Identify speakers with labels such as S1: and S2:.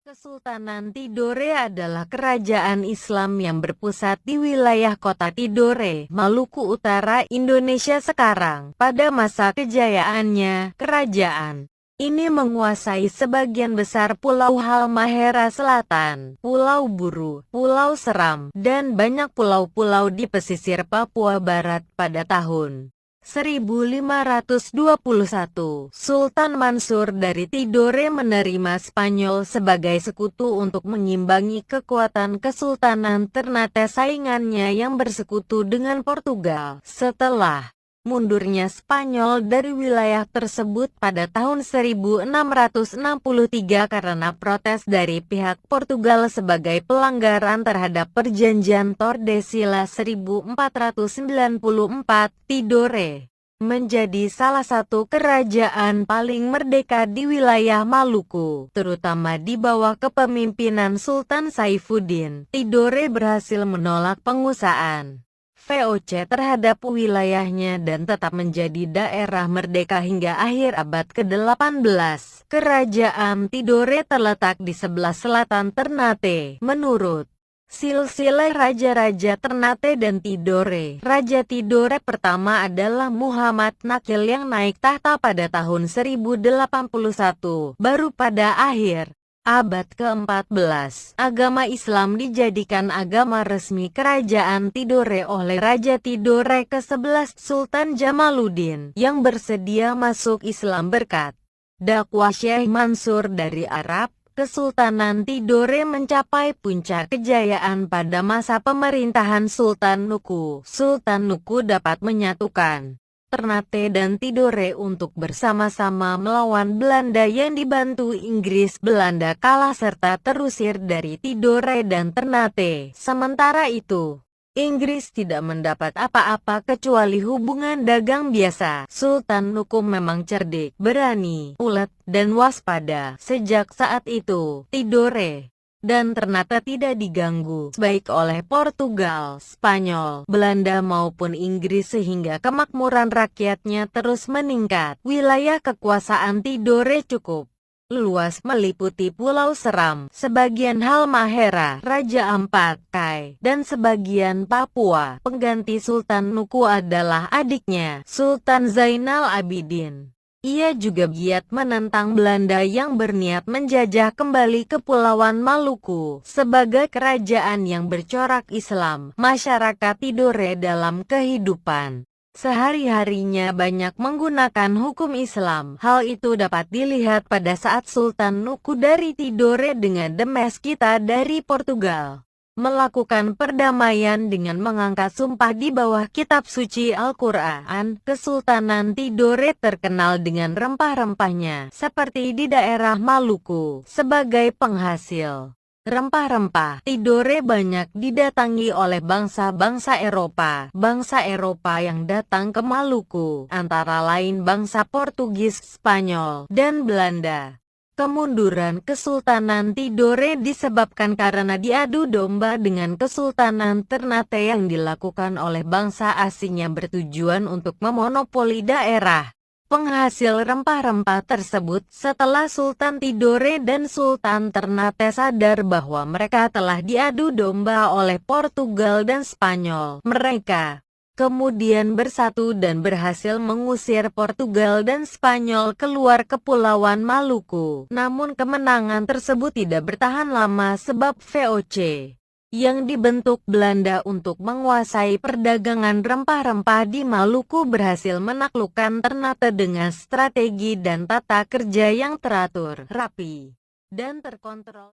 S1: Kesultanan Tidore adalah kerajaan Islam yang berpusat di wilayah kota Tidore, Maluku Utara, Indonesia sekarang. Pada masa kejayaannya, kerajaan ini menguasai sebagian besar Pulau Halmahera Selatan, Pulau Buru, Pulau Seram, dan banyak pulau-pulau di pesisir Papua Barat pada tahun 1521, Sultan Mansur dari Tidore menerima Spanyol sebagai sekutu untuk mengimbangi kekuatan Kesultanan Ternate saingannya yang bersekutu dengan Portugal. Setelah mundurnya Spanyol dari wilayah tersebut pada tahun 1663 karena protes dari pihak Portugal sebagai pelanggaran terhadap perjanjian Tordesillas 1494, Tidore menjadi salah satu kerajaan paling merdeka di wilayah Maluku, terutama di bawah kepemimpinan Sultan Saifuddin. Tidore berhasil menolak penguasaan VOC terhadap wilayahnya dan tetap menjadi daerah merdeka hingga akhir abad ke-18. Kerajaan Tidore terletak di sebelah selatan Ternate. Menurut silsilah raja-raja Ternate dan Tidore, Raja Tidore pertama adalah Muhammad Nakil yang naik tahta pada tahun 1081. Baru pada akhir abad ke-14, agama Islam dijadikan agama resmi kerajaan Tidore oleh Raja Tidore ke-11 Sultan Jamaluddin, yang bersedia masuk Islam berkat dakwah Syekh Mansur dari Arab. Kesultanan Tidore mencapai puncak kejayaan pada masa pemerintahan Sultan Nuku. Sultan Nuku dapat menyatukan Ternate dan Tidore untuk bersama-sama melawan Belanda yang dibantu Inggris. Belanda kalah serta terusir dari Tidore dan Ternate. Sementara itu, Inggris tidak mendapat apa-apa kecuali hubungan dagang biasa. Sultan Nuku memang cerdik, berani, ulet, dan waspada. Sejak saat itu, Tidore dan Ternate tidak diganggu baik oleh Portugal, Spanyol, Belanda maupun Inggris sehingga kemakmuran rakyatnya terus meningkat. Wilayah kekuasaan Tidore cukup luas meliputi Pulau Seram, sebagian Halmahera, Raja Ampat, Kai, dan sebagian Papua. Pengganti Sultan Nuku adalah adiknya, Sultan Zainal Abidin. Ia juga giat menentang Belanda yang berniat menjajah kembali Kepulauan Maluku. Sebagai kerajaan yang bercorak Islam, masyarakat Tidore dalam kehidupan sehari-harinya banyak menggunakan hukum Islam. Hal itu dapat dilihat pada saat Sultan Nuku dari Tidore dengan Damaskita dari Portugal melakukan perdamaian dengan mengangkat sumpah di bawah kitab suci Al-Quran. Kesultanan Tidore terkenal dengan rempah-rempahnya, seperti di daerah Maluku. Sebagai penghasil rempah-rempah, Tidore banyak didatangi oleh bangsa-bangsa Eropa. Bangsa Eropa yang datang ke Maluku, antara lain bangsa Portugis, Spanyol, dan Belanda. Kemunduran Kesultanan Tidore disebabkan karena diadu domba dengan Kesultanan Ternate yang dilakukan oleh bangsa asing yang bertujuan untuk memonopoli daerah penghasil rempah-rempah tersebut. Setelah Sultan Tidore dan Sultan Ternate sadar bahwa mereka telah diadu domba oleh Portugal dan Spanyol, mereka kemudian bersatu dan berhasil mengusir Portugal dan Spanyol keluar Kepulauan Maluku. Namun kemenangan tersebut tidak bertahan lama sebab VOC yang dibentuk Belanda untuk menguasai perdagangan rempah-rempah di Maluku berhasil menaklukkan Ternate dengan strategi dan tata kerja yang teratur, rapi, dan terkontrol.